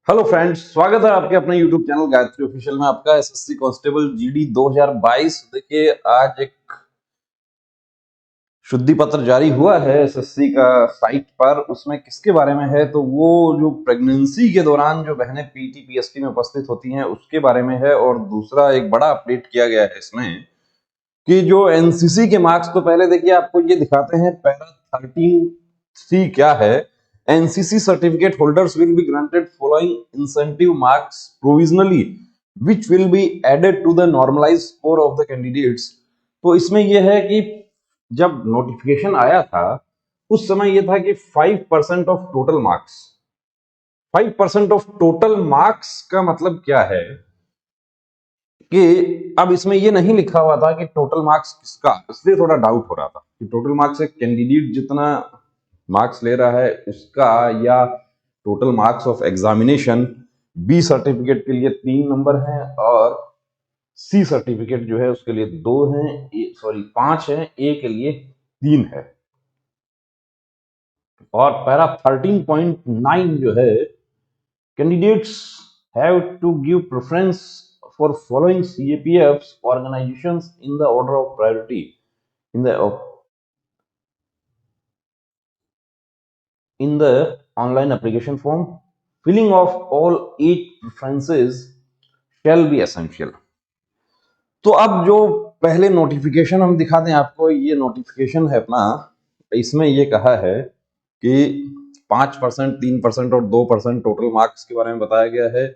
Hello friends, स्वागत है आपके अपने यूट्यूब चैनल गायत्री ऑफिशियल में। आपका एसएससी कांस्टेबल जीडी 2022। देखिए, आज एक शुद्धि पत्र जारी हुआ है एसएससी का साइट पर। उसमें किसके बारे में है, तो वो जो प्रेगनेंसी के दौरान जो बहनें पीटी पीएसटी में उपस्थित होती हैं उसके बारे में है। और दूसरा एक बड़ा अपडेट किया गया है इसमें कि जो एनसीसी के मार्क्स, तो पहले देखिए आपको ये दिखाते हैं पैरा 13C क्या है। NCC certificate holders will be granted following incentive marks provisionally which will be added to the normalised score of the candidates. तो इसमें यह है कि जब नोटिफिकेशन आया था उस समय यह था कि 5% of total marks. 5% of total marks का मतलब क्या है कि अब इसमें ये नहीं लिखा हुआ था कि टोटल मार्क्स किसका, इसलिए थोड़ा डाउट हो रहा था कि टोटल मार्क्स एक कैंडिडेट जितना मार्क्स ले रहा है उसका, या total marks of examination. B certificate के लिए 3 नंबर हैं और सी सर्टिफिकेट जो है उसके लिए 2 हैं, सॉरी 5 हैं, ए के लिए 3 है। और पैरा 13.9 जो है, candidates have to give preference for following CAPF's organizations in the order of priority in the online application form. Filling of all 8 preferences shall be essential. तो अब जो पहले नोटिफिकेशन हम दिखा दें आपको, ये नोटिफिकेशन है अपना। इसमें ये कहा है कि 5%, 3% और 2% टोटल मार्क्स के बारे में बताया गया है।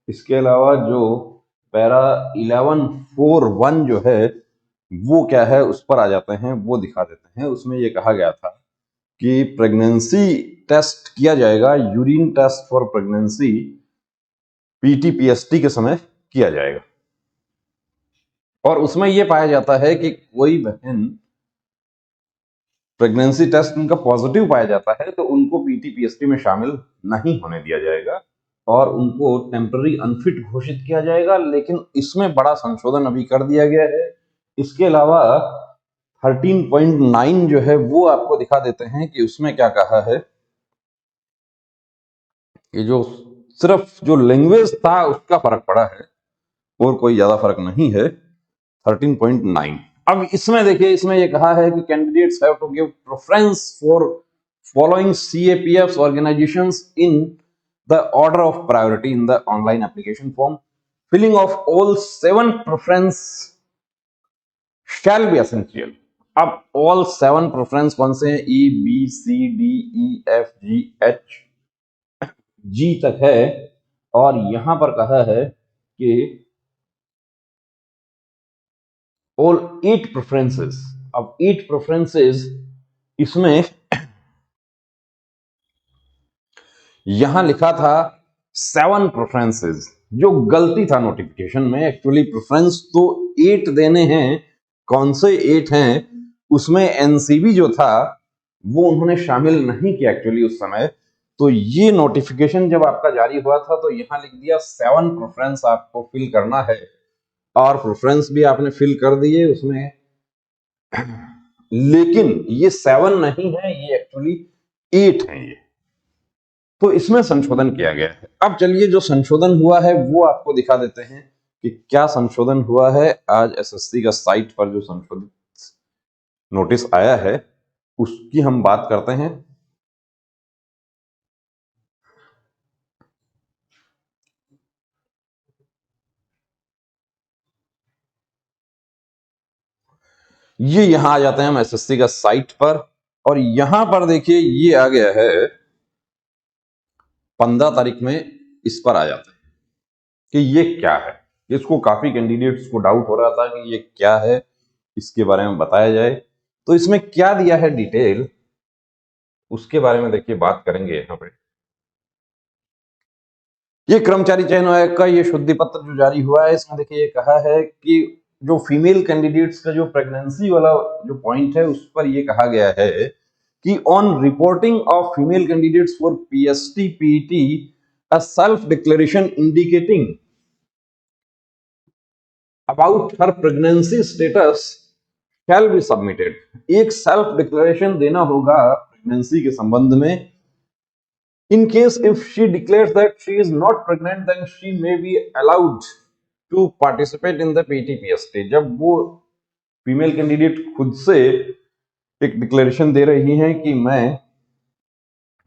इसके अलावा जो पैरा 11.4.1 जो है वो क्या है उस पर आ जाते हैं, वो दिखा देते हैं। उसमें ये कहा गया था कि प्रेगनेंसी टेस्ट किया जाएगा, urine test for pregnancy PT PST के समय किया जाएगा। और उसमें यह पाया जाता है कि कोई बहन प्रेगनेंसी टेस्ट उनका पॉजिटिव पाया जाता है तो उनको पीटी पीएसटी में शामिल नहीं होने दिया जाएगा और उनको टेम्पररी अनफिट घोषित किया जाएगा। लेकिन इसमें बड़ा संशोधन अभी कर दिया गया है। इसके अलावा 13.9 जो है वो आपको दिखा देते हैं कि उसमें क्या कहा है कि जो सिर्फ जो लैंग्वेज था उसका फर्क पड़ा है और कोई ज्यादा फर्क नहीं है। 13.9। अब इसमें देखिए, इसमें ये कहा है कि candidates have to give preference for following CAPF's organizations in the order of priority in the online application form. Filling of all 7 preference shall be essential. अब all 7 preference कौन से हैं? E, B, C, D, E, F, G, H, G तक है। और यहां पर कहा है कि all 8 preferences। अब 8 preferences इसमें यहां लिखा था 7 प्रेफरेंसेस, जो गलती था नोटिफिकेशन में। एक्चुअली प्रेफरेंस तो 8 देने हैं। कौन से 8 हैं उसमें एनसीबी जो था वो उन्होंने शामिल नहीं किया एक्चुअली उस समय। तो ये नोटिफिकेशन जब आपका जारी हुआ था तो यहां लिख दिया 7 प्रेफरेंस आपको फिल करना है, और प्रेफरेंस भी आपने फिल कर दिए उसमें। लेकिन ये 7 नहीं है, ये एक्चुअली 8 है ये। तो इसमें संशोधन किया गया है। अब चलिए, जो संशोधन हुआ है वो आपको दिखा देते हैं कि क्या संशोधन हुआ है। आज एसएससी का साइट पर जो संशोधित नोटिस आया है उसकी हम बात करते हैं। ये यहां आ जाते हैं हम एसएससी का साइट पर, और यहां पर देखिए ये आ गया है 15 तारीख में। इस पर आ जाते हैं कि ये क्या है। इसको काफी कैंडिडेट्स को डाउट हो रहा था कि ये क्या है, इसके बारे में बताया जाए। तो इसमें क्या दिया है डिटेल, उसके बारे में देखिए बात करेंगे यहाँ पे। ये कर्मचारी चयन आयोग का ये शुद्धि पत्र जो जारी हुआ है, इसमें देखिए ये कहा है कि जो फीमेल कैंडिडेट्स का जो प्रेगनेंसी वाला जो पॉइंट है उस पर ये कहा गया है कि on reporting of female candidates for PST PT a self declaration indicating about her pregnancy status shall be submitted. एक सेल्फ डिक्लेरेशन देना होगा प्रेगनेंसी के संबंध में, In case if she declares that she is not pregnant, then she may be allowed to participate in the PTPST. जब वो female candidate खुद से एक डिक्लेरेशन दे रही हैं कि मैं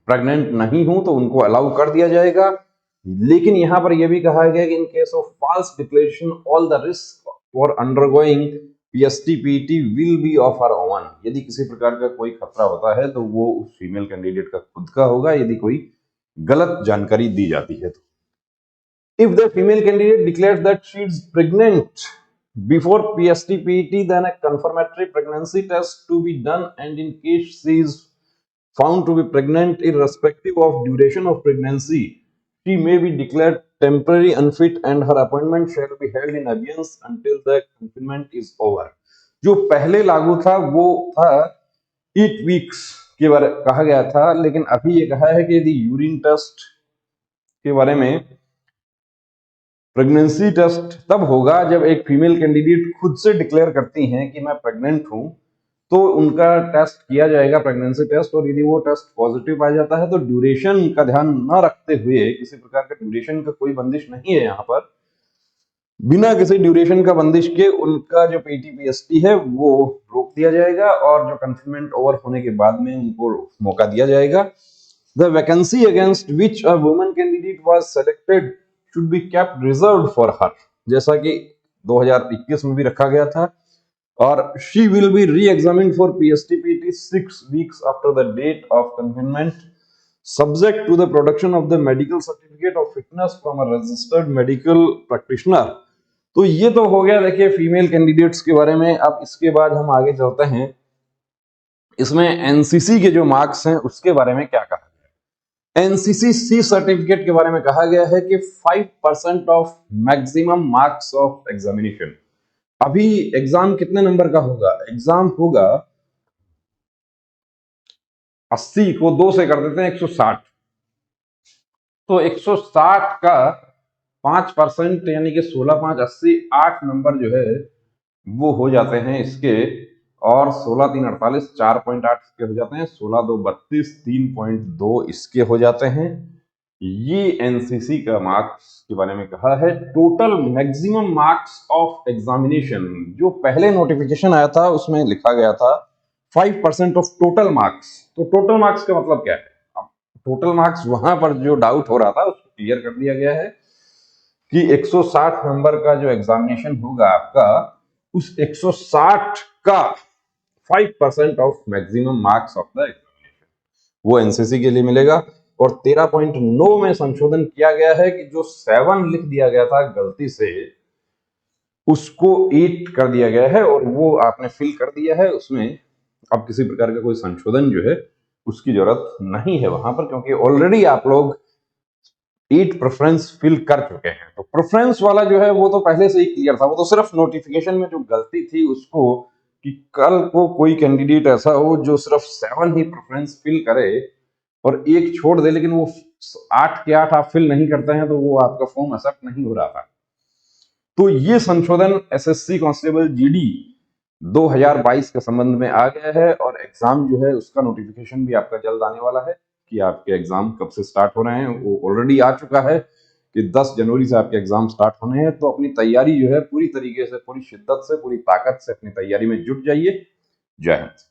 प्रेग्नेंट नहीं हूं, तो उनको अलाउ कर दिया जाएगा। लेकिन यहां पर यह भी कहा गया कि in case of false declaration all the risk for undergoing PST PT will be of her own. यदि किसी प्रकार का कोई खतरा होता है तो वो उस फीमेल कैंडिडेट का खुद का होगा, यदि कोई गलत जानकारी दी जाती है तो। If the female candidate declares that she is pregnant before PST-PET, then a confirmatory pregnancy test to be done, and in case she is found to be pregnant irrespective of duration of pregnancy, she may be declared temporary unfit and her appointment shall be held in abeyance until the confinement is over. जो पहले लागू था वो था 8 weeks के बारे कहा गया था, लेकिन अभी ये कहा है कि यदि यूरिन टेस्ट के बारे में प्रेगनेंसी टेस्ट तब होगा जब एक फीमेल कैंडिडेट खुद से डिक्लेयर करती हैं कि मैं प्रेग्नेंट हूं, तो उनका टेस्ट किया जाएगा प्रेगनेंसी टेस्ट, और यदि वो टेस्ट पॉजिटिव पाया जाता है तो ड्यूरेशन का ध्यान न रखते हुए, किसी प्रकार का ड्यूरेशन का कोई बंदिश नहीं है यहाँ पर, बिना किसी ड्यूरेशन का बंदिश के उनका जो पीटीपीएसटी है वो रोक दिया जाएगा और जो कंफर्मेंट ओवर होने के बाद में उनको मौका दिया जाएगा। The vacancy against which a woman candidate was selected should be kept reserved for her, जैसा कि 2021 में भी रखा गया था। और she will be re-examined for PST-PT 6 weeks after the date of confinement, subject to the production of the medical certificate of fitness from a registered medical practitioner। तो ये तो हो गया देखिए फीमेल कैंडिडेट्स के बारे में। अब इसके बाद हम आगे चलते हैं, इसमें एनसीसी के जो मार्क्स हैं उसके बारे में क्या कहा। एनसीसी सी सर्टिफिकेट के बारे में कहा गया है कि 5% of maximum marks of examination. अभी एग्जाम कितने नंबर का होगा? एग्जाम होगा 80 को 2 से कर देते हैं 160, तो 160 का 5% यानी कि 16 5 80, 8 नंबर जो है वो हो जाते हैं इसके, और 16 3 48, 4.8 इसके हो जाते हैं, 16 2 32, 3.2 इसके हो जाते हैं। ये एनसीसी का मार्क्स के बारे में कहा है। Total maximum marks of examination, जो पहले नोटिफिकेशन आया था उसमें लिखा गया था 5% ऑफ टोटल मार्क्स। तो टोटल मार्क्स का मतलब क्या है? अब टोटल मार्क्स वहां पर जो डाउट हो रहा था उसको क्लियर कर दिया गया है कि 160 नंबर का जो एग्जामिनेशन होगा आपका, उस 160 का 5% of maximum marks of the examination वो एनसीसी के लिए मिलेगा। और 13.9 में संशोधन किया गया है कि जो 7 लिख दिया गया था गलती से, उसको 8 कर दिया गया है और वो आपने फिल कर दिया है। उसमें अब किसी प्रकार का कोई संशोधन जो है उसकी जरूरत नहीं है वहां पर, क्योंकि ऑलरेडी आप लोग 8 प्रेफरेंस फिल कर चुके हैं। तो प्रेफरेंस वाला जो है वो तो पहले से ही क्लियर था, वो तो सिर्फ नोटिफिकेशन में जो गलती थी उसको, कि कल को कोई कैंडिडेट ऐसा हो जो सिर्फ 7 ही प्रेफरेंस फिल करे और 1 छोड़ दे, लेकिन वो 8 के 8 आप फिल नहीं करते हैं, तो वो आपका फॉर्म एक्सेप्ट नहीं हो रहा था। तो ये संशोधन एसएससी कांस्टेबल जीडी 2022 के संबंध में आ गया है, और एग्जाम जो है उसका नोटिफिकेशन भी आपका जल्द आने वाला है कि आपके एग्जाम कब से स्टार्ट हो रहे हैं। वो ऑलरेडी आ चुका है कि 10 जनवरी से आपके एग्जाम स्टार्ट होने हैं। तो अपनी तैयारी जो है पूरी तरीके से, पूरी शिद्दत से, पूरी ताकत से अपनी तैयारी में जुट जाइए। जय हिंद।